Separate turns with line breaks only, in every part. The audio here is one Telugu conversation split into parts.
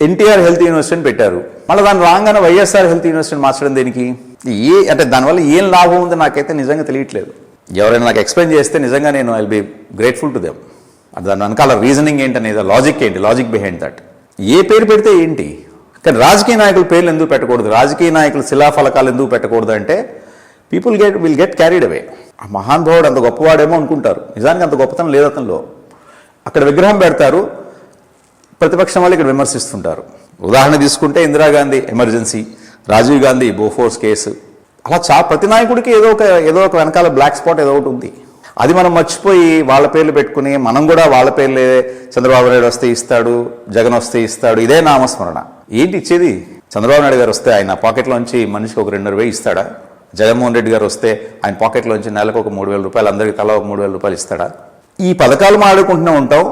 ఎన్టీఆర్ హెల్త్ యూనివర్సిటీని పెట్టారు, మళ్ళీ దాన్ని రాగానే వైఎస్ఆర్ హెల్త్ యూనివర్సిటీని మార్చడం దేనికి? అంటే దానివల్ల ఏం లాభం ఉంది నాకైతే నిజంగా తెలియట్లేదు. ఎవరైనా నాకు ఎక్స్ప్లెయిన్ చేస్తే నిజంగా నేను I will be grateful to them. దాని వెనకాల రీజనింగ్ ఏంటి అనేది, లాజిక్ ఏంటి, లాజిక్ బిహైండ్ దట్. ఏ పేరు పెడితే ఏంటి? కానీ రాజకీయ నాయకుల పేర్లు ఎందుకు పెట్టకూడదు, రాజకీయ నాయకులు శిలాఫలకాలు ఎందుకు పెట్టకూడదు అంటే people will get carried away. ఆ మహానుభావుడు అంత గొప్పవాడేమో అనుకుంటారు, నిజానికి అంత గొప్పతనం లేదు అతనిలో. అక్కడ విగ్రహం పెడతారు, ప్రతిపక్షం వాళ్ళు ఇక్కడ విమర్శిస్తుంటారు. ఉదాహరణ తీసుకుంటే Indira Gandhi emergency, Rajiv Gandhi Bofors case, అలా ప్రతి నాయకుడికి ఏదో ఒక వెనకాల బ్లాక్ స్పాట్ ఏదో ఒకటి ఉంది. అది మనం మర్చిపోయి వాళ్ళ పేర్లు పెట్టుకుని మనం కూడా వాళ్ళ పేర్లే, చంద్రబాబు నాయుడు వస్తే ఇస్తాడు, జగన్ వస్తే ఇస్తాడు, ఇదే నామస్మరణ. ఏంటి ఇచ్చేది? చంద్రబాబు నాయుడు గారు వస్తే ఆయన పాకెట్లోంచి మనిషికి ఒక 2,500 ఇస్తాడా? జగన్మోహన్ రెడ్డి గారు వస్తే ఆయన పాకెట్లోంచి నెలకు ఒక 3,000 రూపాయలు, అందరికీ తలా ఒక 3,000 రూపాయలు ఇస్తాడా? ఈ పథకాలు మాడుకుంటూనే ఉంటాం.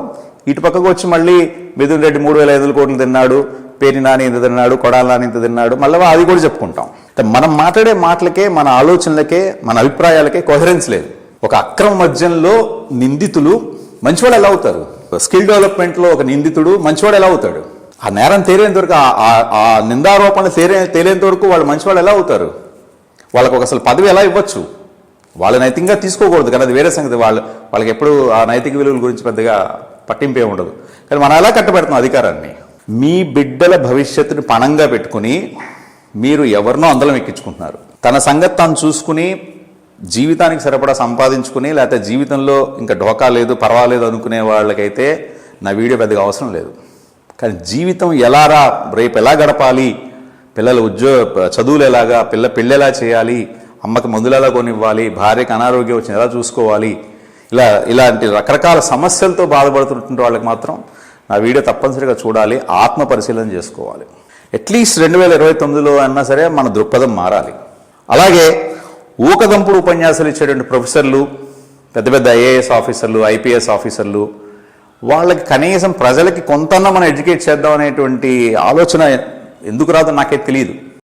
ఇటు పక్కకు వచ్చి మళ్ళీ మిథున్ రెడ్డి 3,500 కోట్లు తిన్నాడు, పేరి నాని ఇంత తిన్నాడు, కొడాల నాని ఇంత తిన్నాడు, మళ్ళీ అది కూడా చెప్పుకుంటాం. మనం మాట్లాడే మాటలకే, మన ఆలోచనలకే, మన అభిప్రాయాలకే కోహరెన్స్ లేదు. ఒక అక్రమ మద్యంలో నిందితులు మంచివాడు ఎలా అవుతారు? స్కిల్ డెవలప్మెంట్లో ఒక నిందితుడు మంచివాడు ఎలా అవుతాడు? ఆ నేరం తేలేంత వరకు, ఆ నిందారోపణలు తేలేంత వరకు వాళ్ళు మంచివాడు ఎలా అవుతారు? వాళ్ళకు అసలు పదవి ఎలా ఇవ్వచ్చు? వాళ్ళ నైతికంగా తీసుకోకూడదు కానీ అది వేరే సంగతి. వాళ్ళకి ఎప్పుడు ఆ నైతిక విలువల గురించి పెద్దగా పట్టింపే ఉండదు. కానీ మనం ఎలా కట్టబెడుతున్నాం అధికారాన్ని? మీ బిడ్డల భవిష్యత్తుని పణంగా పెట్టుకుని మీరు ఎవరినో అందలం ఎక్కించుకుంటున్నారు. తన సంగతి తాను చూసుకుని జీవితానికి సరిపడా సంపాదించుకుని, లేకపోతే జీవితంలో ఇంకా ఢోకా లేదు, పర్వాలేదు అనుకునే వాళ్ళకైతే నా వీడియో పెద్దగా అవసరం లేదు. కానీ జీవితం రేపు ఎలా గడపాలి, పిల్లల చదువులు ఎలాగా, పెళ్ళి ఎలా చేయాలి, అమ్మకి మందులు ఎలా కొనివ్వాలి, భార్యకి అనారోగ్యం వచ్చింది ఎలా చూసుకోవాలి, ఇలాంటి రకరకాల సమస్యలతో బాధపడుతున్న వాళ్ళకి మాత్రం నా వీడియో తప్పనిసరిగా చూడాలి, ఆత్మ పరిశీలన చేసుకోవాలి. అట్లీస్ట్ 2029లో అన్నా సరే మన దృక్పథం మారాలి. అలాగే ఊకదంపుడు ఉపన్యాసాలు ఇచ్చేటువంటి ప్రొఫెసర్లు, పెద్ద పెద్ద ఐఏఎస్ ఆఫీసర్లు, ఐపీఎస్ ఆఫీసర్లు, వాళ్ళకి కనీసం ప్రజలకి కొంతన్నా మనం ఎడ్యుకేట్ చేద్దాం అనేటువంటి ఆలోచన ఎందుకు రాదో నాకైతే తెలియదు.